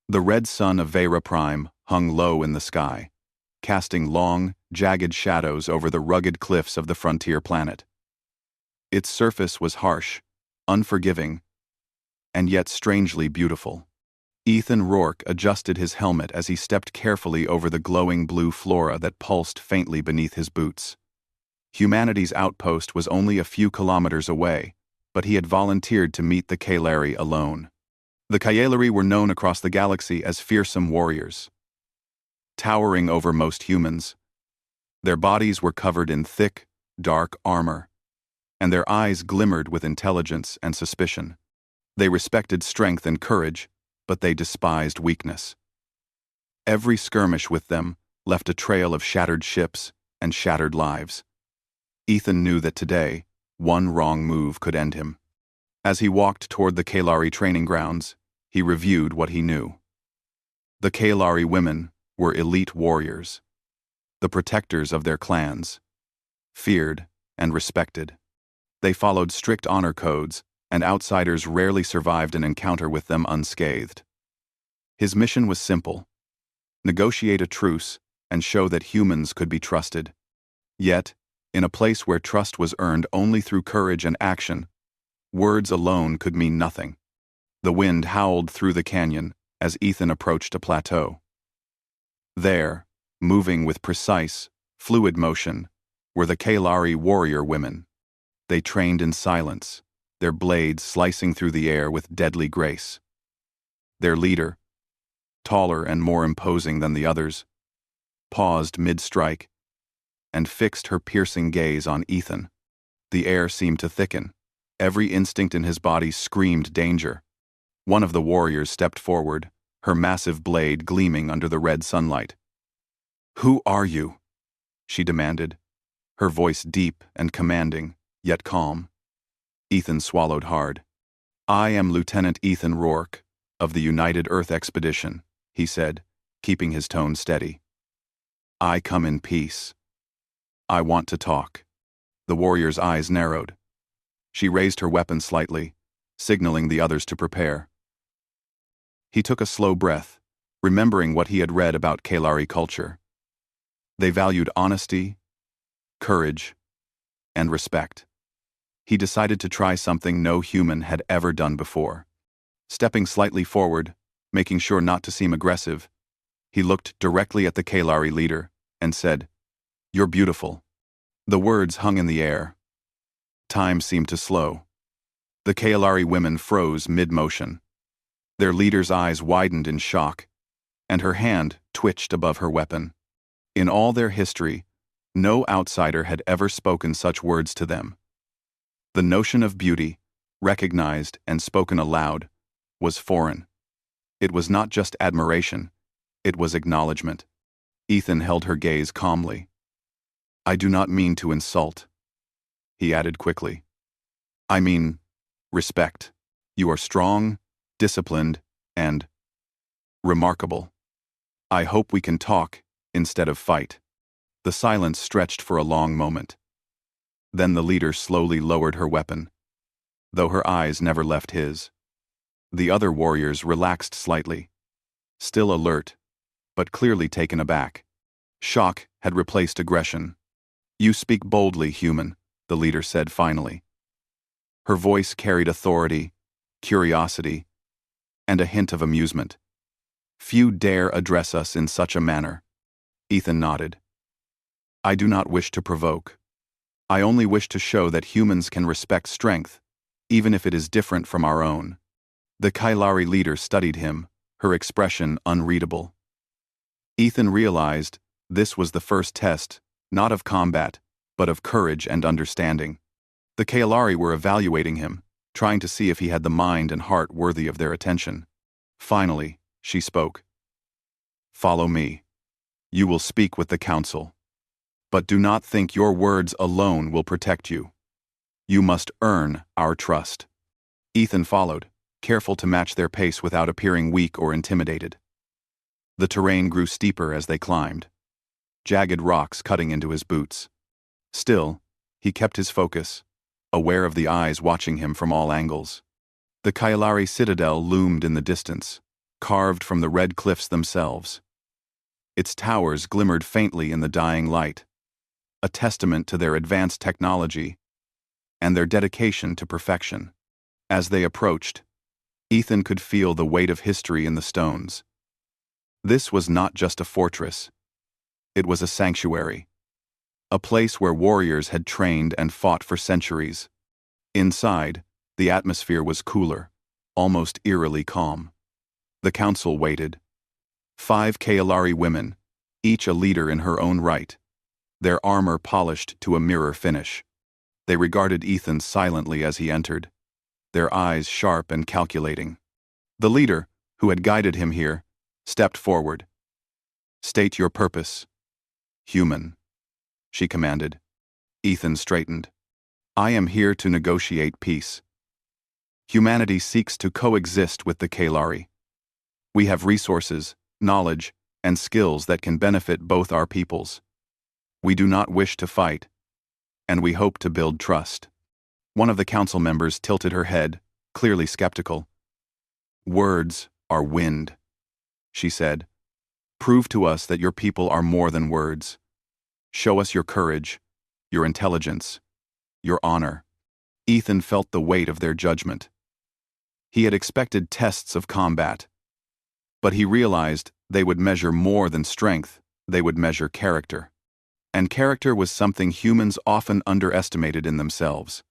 The red sun of Vera Prime hung low in the sky, casting long, jagged shadows over the rugged cliffs of the frontier planet. Its surface was harsh, unforgiving, and yet strangely beautiful. Ethan Rourke adjusted his helmet as he stepped carefully over the glowing blue flora that pulsed faintly beneath his boots. Humanity's outpost was only a few kilometers away, but he had volunteered to meet the Kaleri alone. The Kaleri were known across the galaxy as fearsome warriors. Towering over most humans, their bodies were covered in thick, dark armor, and their eyes glimmered with intelligence and suspicion. They respected strength and courage, but they despised weakness. Every skirmish with them left a trail of shattered ships and shattered lives. Ethan knew that today, one wrong move could end him. As he walked toward the Kaleri training grounds, he reviewed what he knew. The Kaleri women were elite warriors, the protectors of their clans, feared and respected. They followed strict honor codes, and outsiders rarely survived an encounter with them unscathed. His mission was simple: negotiate a truce and show that humans could be trusted. Yet, in a place where trust was earned only through courage and action, words alone could mean nothing. The wind howled through the canyon as Ethan approached a plateau. There, moving with precise, fluid motion, were the Kaleri warrior women. They trained in silence, their blades slicing through the air with deadly grace. Their leader, taller and more imposing than the others, paused mid-strike and fixed her piercing gaze on Ethan. The air seemed to thicken. Every instinct in his body screamed danger. One of the warriors stepped forward, her massive blade gleaming under the red sunlight. "Who are you?" she demanded, her voice deep and commanding, yet calm. Ethan swallowed hard. "I am Lieutenant Ethan Rourke, of the United Earth Expedition," he said, keeping his tone steady. "I come in peace. I want to talk." The warrior's eyes narrowed. She raised her weapon slightly, signaling the others to prepare. He took a slow breath, remembering what he had read about Kaleri culture. They valued honesty, courage, and respect. He decided to try something no human had ever done before. Stepping slightly forward, making sure not to seem aggressive, he looked directly at the Kaleri leader and said, "You're beautiful." The words hung in the air. Time seemed to slow. The Kaleri women froze mid-motion. Their leader's eyes widened in shock, and her hand twitched above her weapon. In all their history, no outsider had ever spoken such words to them. The notion of beauty, recognized and spoken aloud, was foreign. It was not just admiration, it was acknowledgement. Ethan held her gaze calmly. "I do not mean to insult," he added quickly. "I mean respect. You are strong, disciplined, and remarkable. I hope we can talk instead of fight." The silence stretched for a long moment. Then the leader slowly lowered her weapon, though her eyes never left his. The other warriors relaxed slightly, still alert, but clearly taken aback. Shock had replaced aggression. "You speak boldly, human," the leader said finally. Her voice carried authority, curiosity, and a hint of amusement. "Few dare address us in such a manner." Ethan nodded. "I do not wish to provoke. I only wish to show that humans can respect strength, even if it is different from our own." The Kaleri leader studied him, her expression unreadable. Ethan realized this was the first test, not of combat, but of courage and understanding. The Kaleri were evaluating him, trying to see if he had the mind and heart worthy of their attention. Finally, she spoke. "Follow me. You will speak with the council. But do not think your words alone will protect you. You must earn our trust." Ethan followed, careful to match their pace without appearing weak or intimidated. The terrain grew steeper as they climbed, jagged rocks cutting into his boots. Still, he kept his focus, aware of the eyes watching him from all angles. The Kaleri citadel loomed in the distance, carved from the red cliffs themselves. Its towers glimmered faintly in the dying light, a testament to their advanced technology and their dedication to perfection. As they approached, Ethan could feel the weight of history in the stones. This was not just a fortress. It was a sanctuary, a place where warriors had trained and fought for centuries. Inside, the atmosphere was cooler, almost eerily calm. The council waited. 5 Kaelari women, each a leader in her own right, their armor polished to a mirror finish. They regarded Ethan silently as he entered, their eyes sharp and calculating. The leader, who had guided him here, stepped forward. "State your purpose." "Human," she commanded. Ethan straightened. "I am here to negotiate peace. Humanity seeks to coexist with the Kaelari. We have resources, knowledge, and skills that can benefit both our peoples. We do not wish to fight, and we hope to build trust." One of the council members tilted her head, clearly skeptical. "Words are wind," she said. "Prove to us that your people are more than words. Show us your courage, your intelligence, your honor." Ethan felt the weight of their judgment. He had expected tests of combat, but he realized they would measure more than strength, they would measure character. And character was something humans often underestimated in themselves.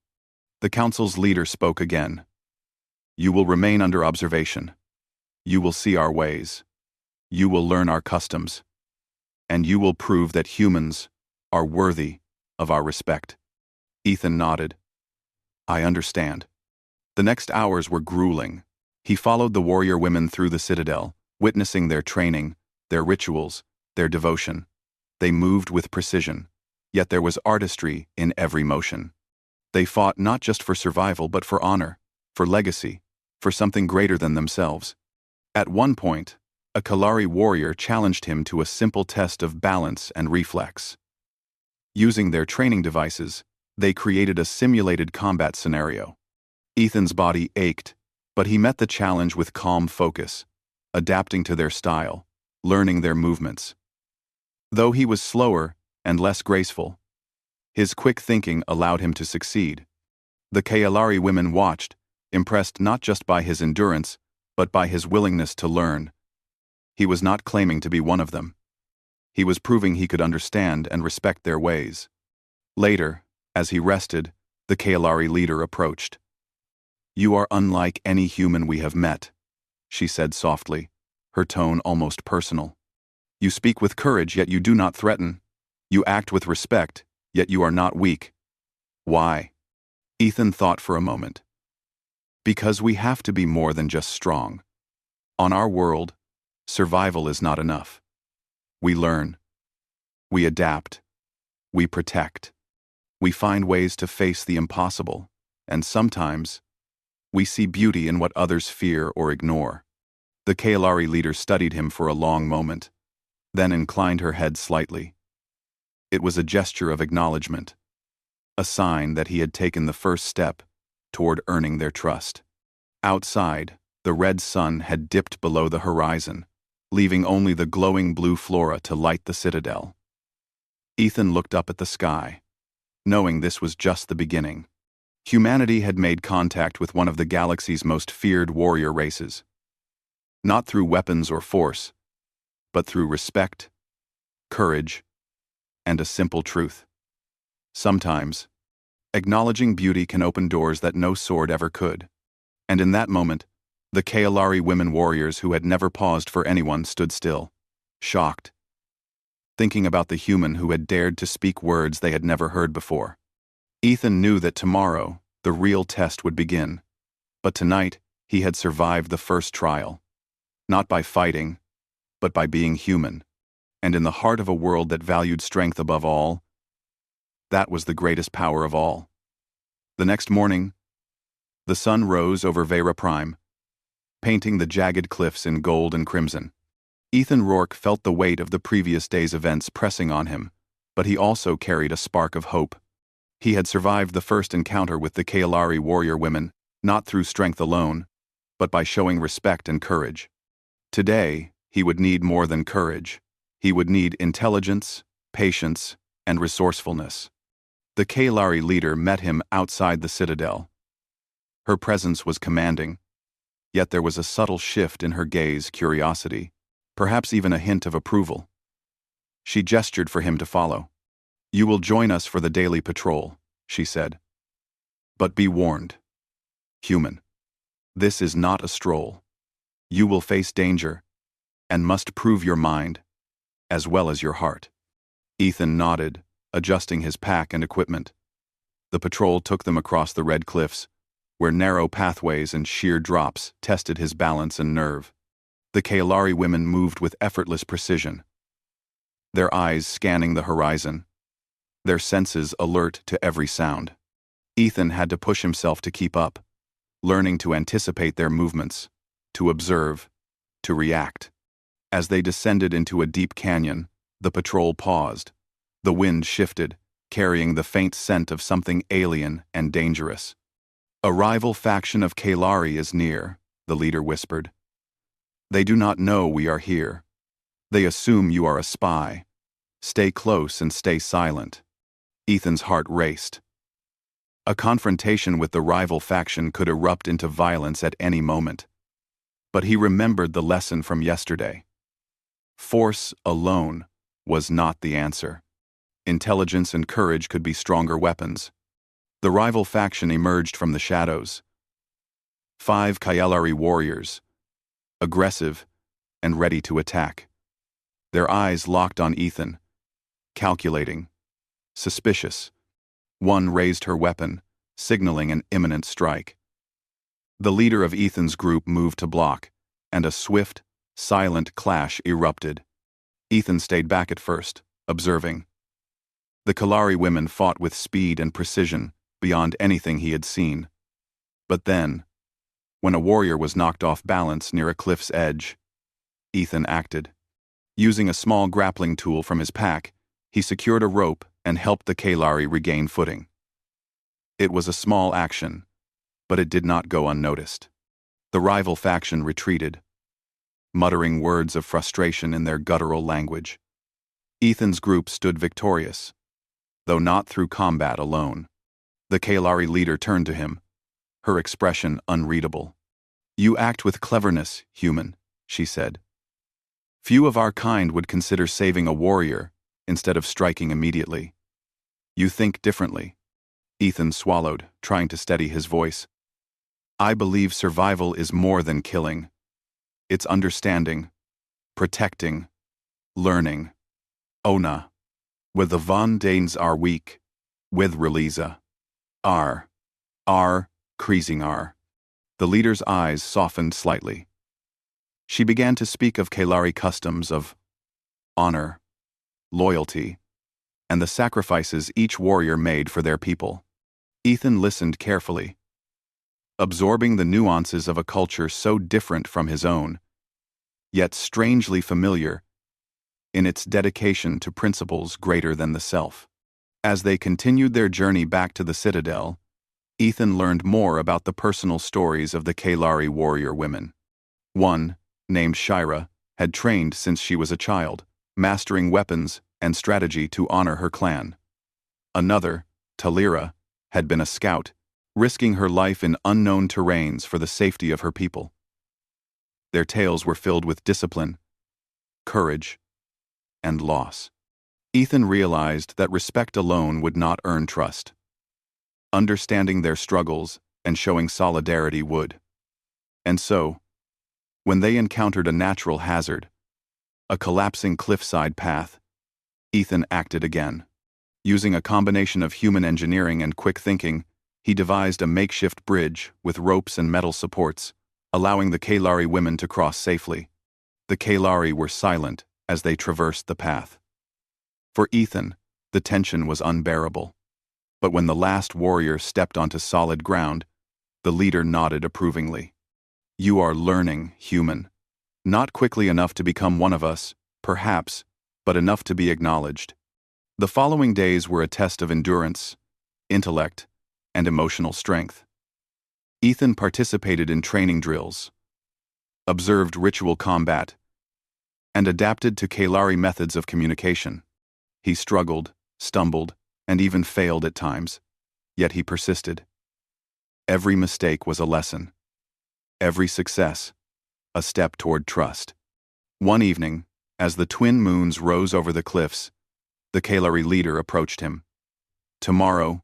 The council's leader spoke again. "You will remain under observation. You will see our ways. You will learn our customs. And you will prove that humans are worthy of our respect." Ethan nodded. "I understand." The next hours were grueling. He followed the warrior women through the citadel, witnessing their training, their rituals, their devotion. They moved with precision, yet there was artistry in every motion. They fought not just for survival but for honor, for legacy, for something greater than themselves. At one point, a Kalari warrior challenged him to a simple test of balance and reflex. Using their training devices, they created a simulated combat scenario. Ethan's body ached, but he met the challenge with calm focus, adapting to their style, learning their movements. Though he was slower and less graceful, his quick thinking allowed him to succeed. The Kaelari women watched, impressed not just by his endurance, but by his willingness to learn. He was not claiming to be one of them. He was proving he could understand and respect their ways. Later, as he rested, the Kaelari leader approached. "You are unlike any human we have met," she said softly, her tone almost personal. "You speak with courage, yet you do not threaten. You act with respect, yet you are not weak. Why?" Ethan thought for a moment. "Because we have to be more than just strong. On our world, survival is not enough. We learn. We adapt. We protect. We find ways to face the impossible, and sometimes, we see beauty in what others fear or ignore." The Kaelari leader studied him for a long moment, then inclined her head slightly. It was a gesture of acknowledgement, a sign that he had taken the first step toward earning their trust. Outside, the red sun had dipped below the horizon, leaving only the glowing blue flora to light the citadel. Ethan looked up at the sky, knowing this was just the beginning. Humanity had made contact with one of the galaxy's most feared warrior races. Not through weapons or force, but through respect, courage, and a simple truth. Sometimes, acknowledging beauty can open doors that no sword ever could. And in that moment, the Kaelari women warriors who had never paused for anyone stood still, shocked, thinking about the human who had dared to speak words they had never heard before. Ethan knew that tomorrow, the real test would begin. But tonight, he had survived the first trial. Not by fighting, but by being human. And in the heart of a world that valued strength above all, that was the greatest power of all. The next morning, the sun rose over Vera Prime, painting the jagged cliffs in gold and crimson. Ethan Rourke felt the weight of the previous day's events pressing on him, but he also carried a spark of hope. He had survived the first encounter with the Kaelari warrior women, not through strength alone, but by showing respect and courage. Today, he would need more than courage. He would need intelligence, patience, and resourcefulness. The Kalari leader met him outside the citadel. Her presence was commanding, yet there was a subtle shift in her gaze, curiosity, perhaps even a hint of approval. She gestured for him to follow. "You will join us for the daily patrol," she said. "But be warned. Human. This is not a stroll. You will face danger, and must prove your mind, as well as your heart." Ethan nodded, adjusting his pack and equipment. The patrol took them across the red cliffs, where narrow pathways and sheer drops tested his balance and nerve. The Kalari women moved with effortless precision, their eyes scanning the horizon, their senses alert to every sound. Ethan had to push himself to keep up, learning to anticipate their movements, to observe, to react. As they descended into a deep canyon, the patrol paused. The wind shifted, carrying the faint scent of something alien and dangerous. "A rival faction of Kalari is near," the leader whispered. "They do not know we are here. They assume you are a spy. Stay close and stay silent." Ethan's heart raced. A confrontation with the rival faction could erupt into violence at any moment. But he remembered the lesson from yesterday. Force alone was not the answer. Intelligence and courage could be stronger weapons. The rival faction emerged from the shadows. 5 Kalari warriors, aggressive and ready to attack. Their eyes locked on Ethan, calculating, suspicious. One raised her weapon, signaling an imminent strike. The leader of Ethan's group moved to block, and a swift, silent clash erupted. Ethan stayed back at first, observing. The Kalari women fought with speed and precision beyond anything he had seen. But then, when a warrior was knocked off balance near a cliff's edge, Ethan acted. Using a small grappling tool from his pack, he secured a rope and helped the Kalari regain footing. It was a small action, but it did not go unnoticed. The rival faction retreated, muttering words of frustration in their guttural language. Ethan's group stood victorious, though not through combat alone. The Kalari leader turned to him, her expression unreadable. "You act with cleverness, human," she said. "Few of our kind would consider saving a warrior instead of striking immediately. You think differently." Ethan swallowed, trying to steady his voice. "I believe survival is more than killing. It's understanding, protecting, learning. Ona. With the Von Danes are weak, with Relisa. Creasing R." The leader's eyes softened slightly. She began to speak of Kalari customs of honor, loyalty, and the sacrifices each warrior made for their people. Ethan listened carefully, absorbing the nuances of a culture so different from his own, yet strangely familiar in its dedication to principles greater than the self. As they continued their journey back to the citadel, Ethan learned more about the personal stories of the Kalari warrior women. One, named Shira, had trained since she was a child, mastering weapons and strategy to honor her clan. Another, Talira, had been a scout, risking her life in unknown terrains for the safety of her people. Their tales were filled with discipline, courage, and loss. Ethan realized that respect alone would not earn trust. Understanding their struggles and showing solidarity would. And so, when they encountered a natural hazard, a collapsing cliffside path, Ethan acted again. Using a combination of human engineering and quick thinking, he devised a makeshift bridge with ropes and metal supports, allowing the Kalari women to cross safely. The Kalari were silent as they traversed the path. For Ethan, the tension was unbearable. But when the last warrior stepped onto solid ground, the leader nodded approvingly. "You are learning, human. Not quickly enough to become one of us, perhaps, but enough to be acknowledged." The following days were a test of endurance, intellect, and emotional strength. Ethan participated in training drills, observed ritual combat, and adapted to Kalari methods of communication. He struggled, stumbled, and even failed at times, yet he persisted. Every mistake was a lesson. Every success, a step toward trust. One evening, as the twin moons rose over the cliffs, the Kalari leader approached him. "Tomorrow,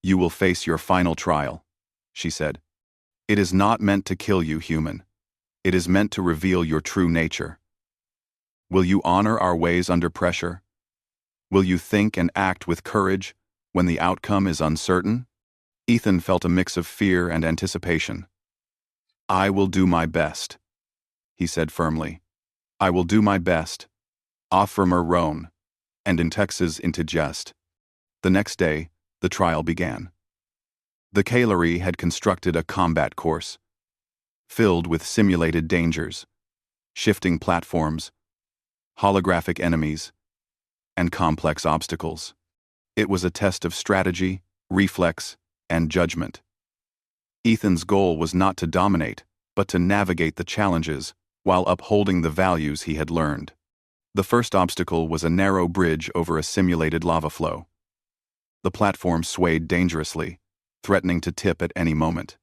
you will face your final trial," she said. "It is not meant to kill you, human. It is meant to reveal your true nature. Will you honor our ways under pressure? Will you think and act with courage when the outcome is uncertain?" Ethan felt a mix of fear and anticipation. "I will do my best," he said firmly. "I will do my best. Offermer Roan, and in Texas into jest." The next day, the trial began. The Kalari had constructed a combat course, filled with simulated dangers, shifting platforms, holographic enemies, and complex obstacles. It was a test of strategy, reflex, and judgment. Ethan's goal was not to dominate, but to navigate the challenges while upholding the values he had learned. The first obstacle was a narrow bridge over a simulated lava flow. The platform swayed dangerously, threatening to tip at any moment.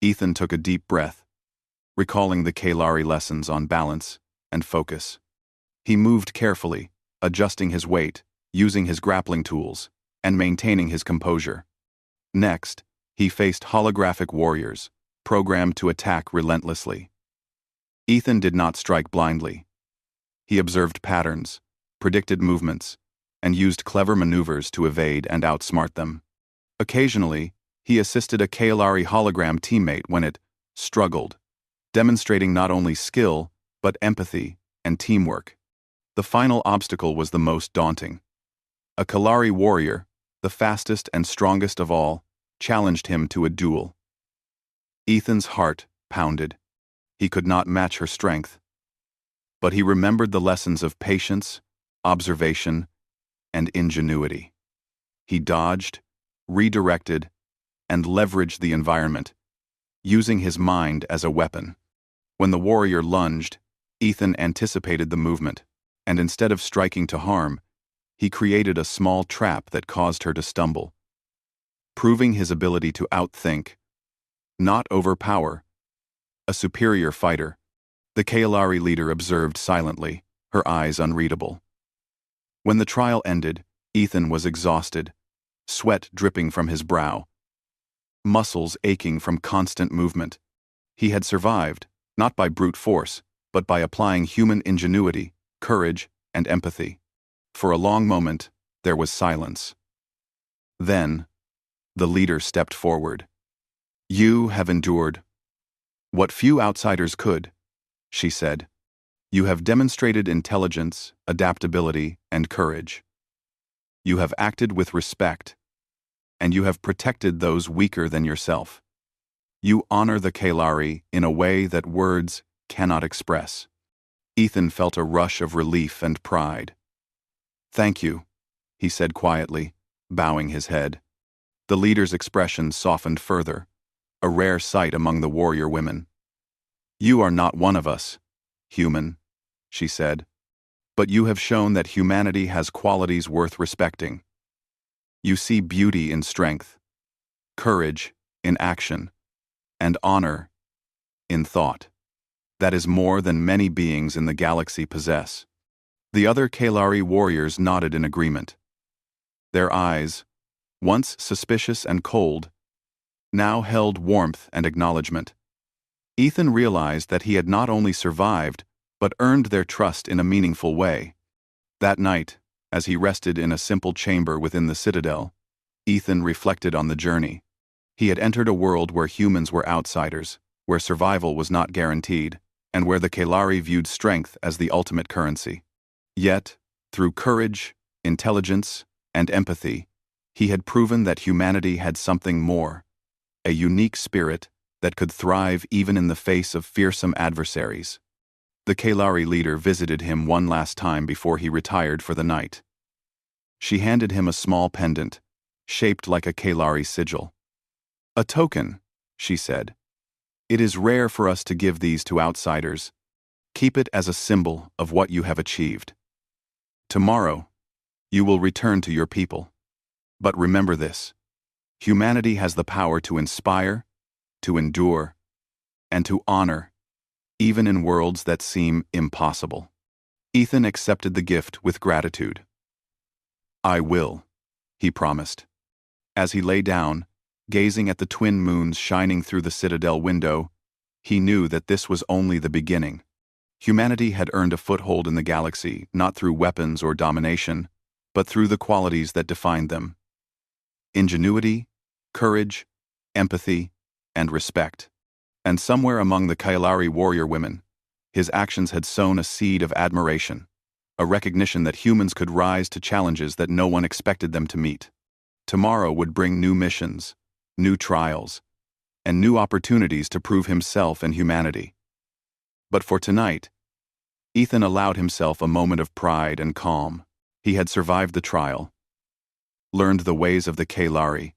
Ethan took a deep breath, recalling the Kalari lessons on balance and focus. He moved carefully, adjusting his weight, using his grappling tools, and maintaining his composure. Next, he faced holographic warriors, programmed to attack relentlessly. Ethan did not strike blindly. He observed patterns, predicted movements, and used clever maneuvers to evade and outsmart them. Occasionally, he assisted a Kalari hologram teammate when it struggled, demonstrating not only skill, but empathy and teamwork. The final obstacle was the most daunting. A Kalari warrior, the fastest and strongest of all, challenged him to a duel. Ethan's heart pounded. He could not match her strength. But he remembered the lessons of patience, observation, and ingenuity. He dodged, redirected, and leveraged the environment, using his mind as a weapon. When the warrior lunged, Ethan anticipated the movement, and instead of striking to harm, he created a small trap that caused her to stumble. Proving his ability to outthink, not overpower, a superior fighter, the Kalari leader observed silently, her eyes unreadable. When the trial ended, Ethan was exhausted, sweat dripping from his brow, muscles aching from constant movement. He had survived, not by brute force, but by applying human ingenuity, courage, and empathy. For a long moment, there was silence. Then, the leader stepped forward. "You have endured what few outsiders could," she said. "You have demonstrated intelligence, adaptability, and courage. You have acted with respect, and you have protected those weaker than yourself. You honor the Kalari in a way that words cannot express." Ethan felt a rush of relief and pride. "Thank you," he said quietly, bowing his head. The leader's expression softened further, a rare sight among the warrior women. "You are not one of us, human," she said, "but you have shown that humanity has qualities worth respecting. You see beauty in strength, courage in action, and honor in thought. That is more than many beings in the galaxy possess." The other Kalari warriors nodded in agreement. Their eyes, once suspicious and cold, now held warmth and acknowledgement. Ethan realized that he had not only survived, but earned their trust in a meaningful way. That night, as he rested in a simple chamber within the citadel, Ethan reflected on the journey. He had entered a world where humans were outsiders, where survival was not guaranteed, and where the Kalari viewed strength as the ultimate currency. Yet, through courage, intelligence, and empathy, he had proven that humanity had something more, a unique spirit that could thrive even in the face of fearsome adversaries. The Kalari leader visited him one last time before he retired for the night. She handed him a small pendant, shaped like a Kalari sigil. "A token," she said. It is rare for us to give these to outsiders. Keep it as a symbol of what you have achieved. Tomorrow, you will return to your people. But remember this: humanity has the power to inspire, to endure, and to honor, even in worlds that seem impossible. Ethan accepted the gift with gratitude. "I will," he promised. As he lay down, gazing at the twin moons shining through the citadel window, he knew that this was only the beginning. Humanity had earned a foothold in the galaxy, not through weapons or domination, but through the qualities that defined them: ingenuity, courage, empathy, and respect. And somewhere among the Kailari warrior women, his actions had sown a seed of admiration, a recognition that humans could rise to challenges that no one expected them to meet. Tomorrow would bring new missions, new trials, and new opportunities to prove himself and humanity. But for tonight, Ethan allowed himself a moment of pride and calm. He had survived the trial, learned the ways of the Kailari,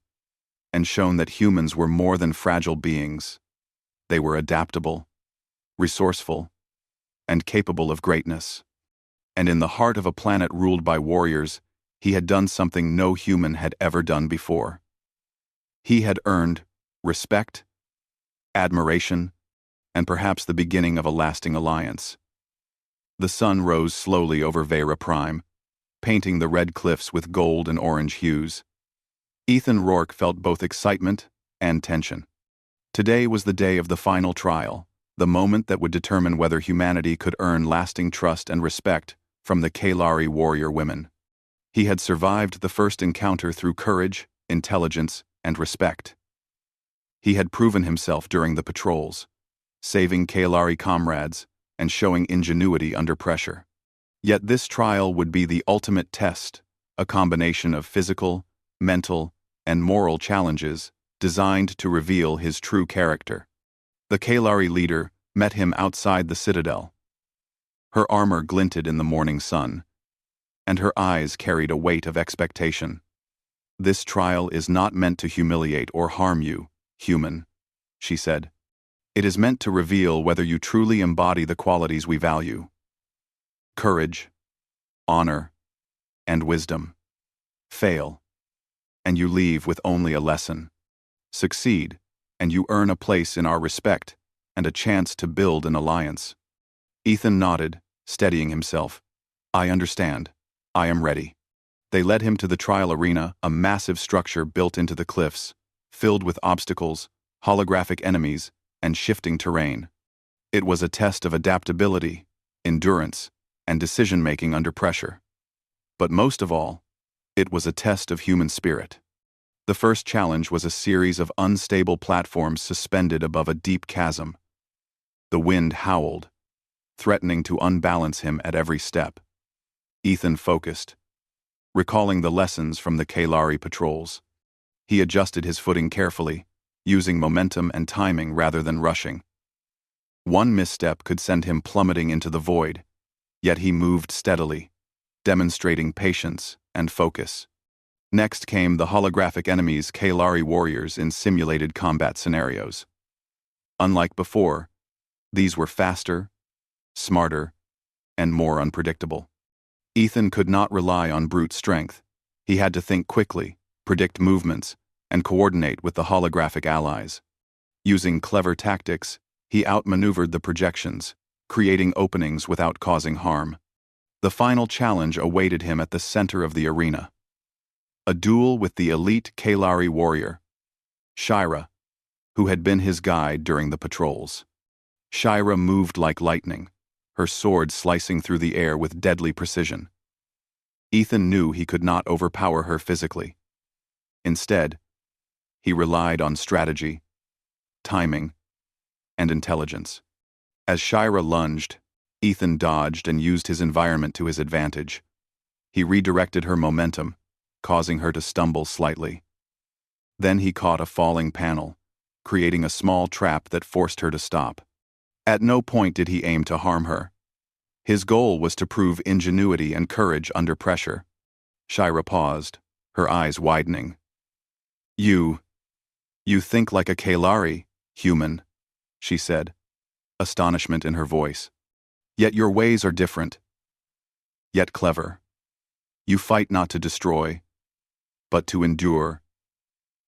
and shown that humans were more than fragile beings. They were adaptable, resourceful, and capable of greatness. And in the heart of a planet ruled by warriors, he had done something no human had ever done before. He had earned respect, admiration, and perhaps the beginning of a lasting alliance. The sun rose slowly over Vera Prime, painting the red cliffs with gold and orange hues. Ethan Rourke felt both excitement and tension. Today was the day of the final trial, the moment that would determine whether humanity could earn lasting trust and respect from the Kailari warrior women. He had survived the first encounter through courage, intelligence, and respect. He had proven himself during the patrols, saving Kailari comrades and showing ingenuity under pressure. Yet this trial would be the ultimate test, a combination of physical, mental, and moral challenges designed to reveal his true character. The Kailari leader met him outside the citadel. Her armor glinted in the morning sun, and her eyes carried a weight of expectation. "This trial is not meant to humiliate or harm you, human," she said. "It is meant to reveal whether you truly embody the qualities we value: courage, honor, and wisdom. Fail, and you leave with only a lesson. Succeed, and you earn a place in our respect and a chance to build an alliance." Ethan nodded, steadying himself. "I understand. I am ready." They led him to the trial arena, a massive structure built into the cliffs, filled with obstacles, holographic enemies, and shifting terrain. It was a test of adaptability, endurance, and decision-making under pressure. But most of all, it was a test of human spirit. The first challenge was a series of unstable platforms suspended above a deep chasm. The wind howled, threatening to unbalance him at every step. Ethan focused, recalling the lessons from the Kailari patrols. He adjusted his footing carefully, using momentum and timing rather than rushing. One misstep could send him plummeting into the void, yet he moved steadily, demonstrating patience and focus. Next came the holographic enemies, Kailari warriors in simulated combat scenarios. Unlike before, these were faster, smarter, and more unpredictable. Ethan could not rely on brute strength. He had to think quickly, predict movements, and coordinate with the holographic allies. Using clever tactics, he outmaneuvered the projections, creating openings without causing harm. The final challenge awaited him at the center of the arena: a duel with the elite Kailari warrior, Shira, who had been his guide during the patrols. Shira moved like lightning, her sword slicing through the air with deadly precision. Ethan knew he could not overpower her physically. Instead, he relied on strategy, timing, and intelligence. As Shira lunged, Ethan dodged and used his environment to his advantage. He redirected her momentum, causing her to stumble slightly. Then he caught a falling panel, creating a small trap that forced her to stop. At no point did he aim to harm her. His goal was to prove ingenuity and courage under pressure. Shira paused, her eyes widening. You think like a Kailari, human," she said, astonishment in her voice. Yet your ways are different, yet clever. You fight not to destroy, but to endure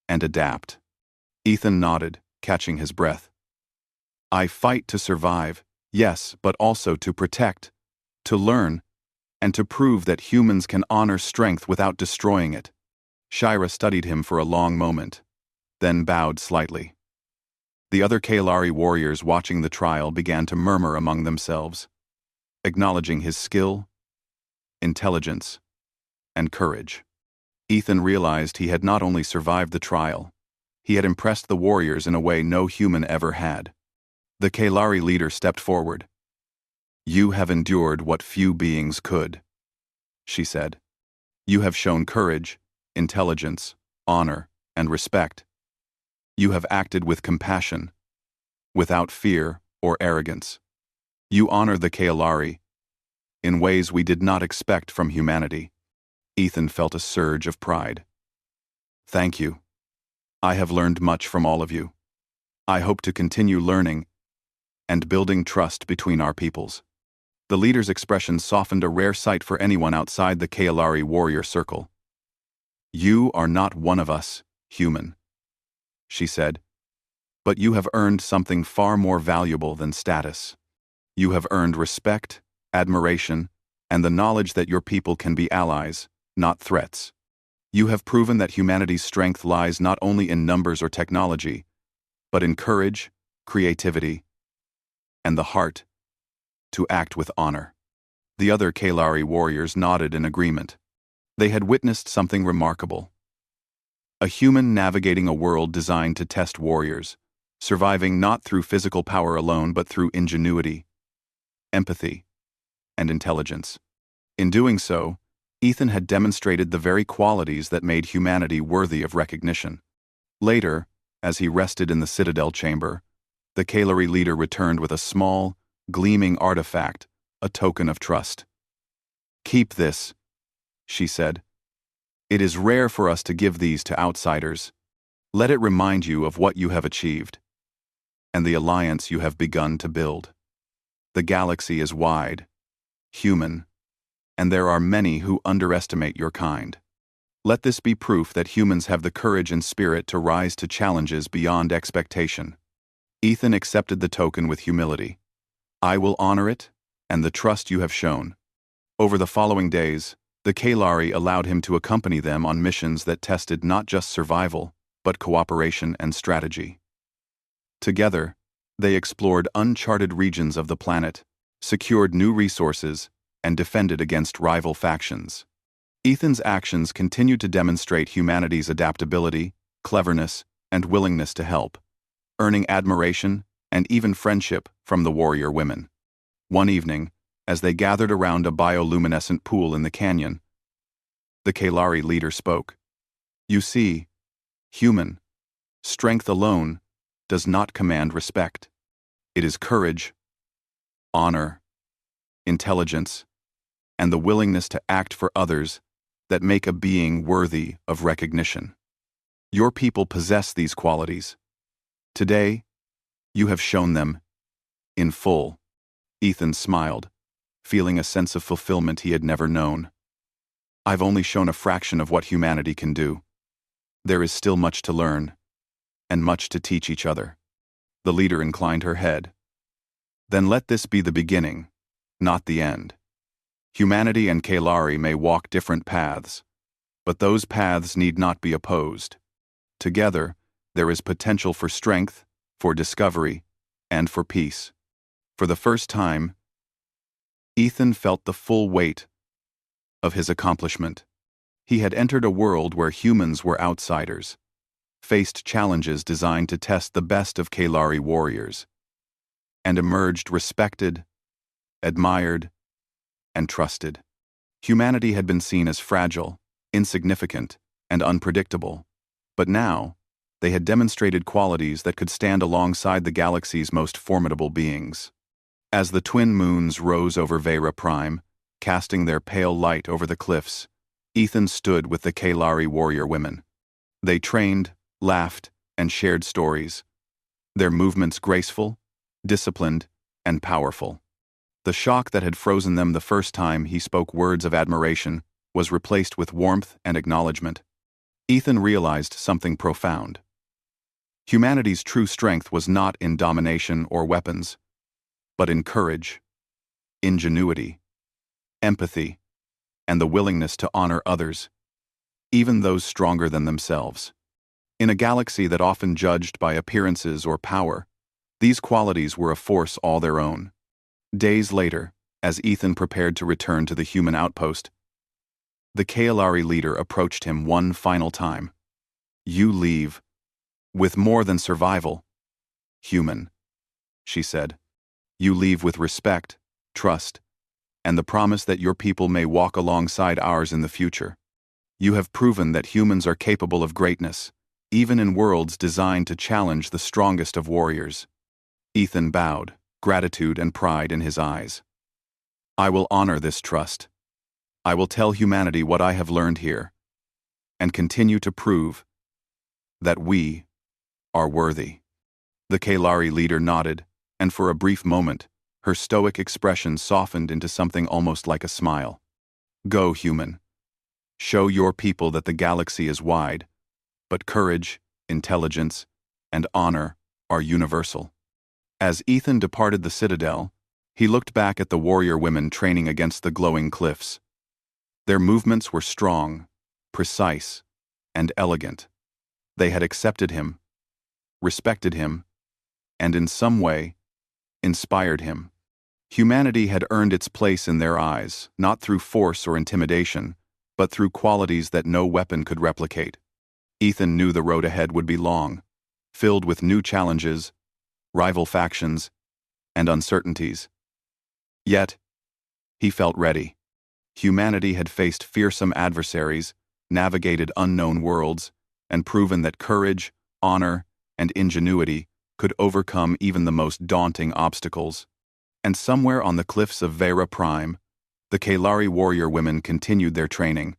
and adapt. Ethan nodded, catching his breath. I fight to survive, yes, but also to protect, to learn, and to prove that humans can honor strength without destroying it. Shira studied him for a long moment, then bowed slightly. The other Kalari warriors watching the trial began to murmur among themselves, acknowledging his skill, intelligence, and courage. Ethan realized he had not only survived the trial, he had impressed the warriors in a way no human ever had. The Kalari leader stepped forward. You have endured what few beings could, she said. You have shown courage, intelligence, honor, and respect. You have acted with compassion, without fear or arrogance. You honor the Kalari in ways we did not expect from humanity. Ethan felt a surge of pride. Thank you. I have learned much from all of you. I hope to continue learning and building trust between our peoples. The leader's expression softened, a rare sight for anyone outside the Kalari warrior circle. You are not one of us, human, she said, but you have earned something far more valuable than status. You have earned respect, admiration, and the knowledge that your people can be allies, not threats. You have proven that humanity's strength lies not only in numbers or technology, but in courage, creativity, and the heart to act with honor. The other Kalari warriors nodded in agreement. They had witnessed something remarkable. A human navigating a world designed to test warriors, surviving not through physical power alone but through ingenuity, empathy, and intelligence. In doing so, Ethan had demonstrated the very qualities that made humanity worthy of recognition. Later, as he rested in the Citadel chamber, the Kalari leader returned with a small, gleaming artifact, a token of trust. Keep this, she said. It is rare for us to give these to outsiders. Let it remind you of what you have achieved and the alliance you have begun to build. The galaxy is wide, human, and there are many who underestimate your kind. Let this be proof that humans have the courage and spirit to rise to challenges beyond expectation. Ethan accepted the token with humility. I will honor it and the trust you have shown. Over the following days, the Kalari allowed him to accompany them on missions that tested not just survival, but cooperation and strategy. Together, they explored uncharted regions of the planet, secured new resources, and defended against rival factions. Ethan's actions continued to demonstrate humanity's adaptability, cleverness, and willingness to help, earning admiration and even friendship from the warrior women. One evening, as they gathered around a bioluminescent pool in the canyon, the Kalari leader spoke. You see, human, strength alone does not command respect. It is courage, honor, intelligence, and the willingness to act for others that make a being worthy of recognition. Your people possess these qualities. Today, you have shown them in full. Ethan smiled, feeling a sense of fulfillment he had never known. I've only shown a fraction of what humanity can do. There is still much to learn, and much to teach each other. The leader inclined her head. Then let this be the beginning, not the end. Humanity and Kalari may walk different paths, but those paths need not be opposed. Together, there is potential for strength, for discovery, and for peace. For the first time, Ethan felt the full weight of his accomplishment. He had entered a world where humans were outsiders, faced challenges designed to test the best of Kalari warriors, and emerged respected, admired, and trusted. Humanity had been seen as fragile, insignificant, and unpredictable, but now they had demonstrated qualities that could stand alongside the galaxy's most formidable beings. As the twin moons rose over Vera Prime, casting their pale light over the cliffs, Ethan stood with the Kalari warrior women. They trained, laughed, and shared stories, their movements graceful disciplined, and powerful. The shock that had frozen them the first time he spoke words of admiration was replaced with warmth and acknowledgement. Ethan realized something profound. Humanity's true strength was not in domination or weapons, but in courage, ingenuity, empathy, and the willingness to honor others, even those stronger than themselves. In a galaxy that often judged by appearances or power, these qualities were a force all their own. Days later, as Ethan prepared to return to the human outpost, the Kaelari leader approached him one final time. "You leave with more than survival, human," she said. "You leave with respect, trust, and the promise that your people may walk alongside ours in the future. You have proven that humans are capable of greatness, even in worlds designed to challenge the strongest of warriors." Ethan bowed, gratitude and pride in his eyes. "I will honor this trust. I will tell humanity what I have learned here, and continue to prove that we are worthy." The Kaelari leader nodded, and for a brief moment, her stoic expression softened into something almost like a smile. "Go, human. Show your people that the galaxy is wide, but courage, intelligence, and honor are universal." As Ethan departed the citadel, he looked back at the warrior women training against the glowing cliffs. Their movements were strong, precise, and elegant. They had accepted him, respected him, and in some way, inspired him. Humanity had earned its place in their eyes, not through force or intimidation, but through qualities that no weapon could replicate. Ethan knew the road ahead would be long, filled with new challenges, rival factions, and uncertainties. Yet, he felt ready. Humanity had faced fearsome adversaries, navigated unknown worlds, and proven that courage, honor, and ingenuity could overcome even the most daunting obstacles. And somewhere on the cliffs of Vera Prime, the Kaelari warrior women continued their training,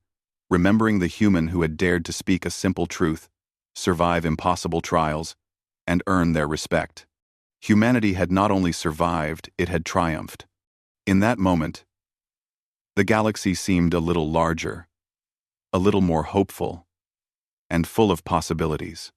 remembering the human who had dared to speak a simple truth, survive impossible trials, and earn their respect. Humanity had not only survived, it had triumphed. In that moment, the galaxy seemed a little larger, a little more hopeful, and full of possibilities.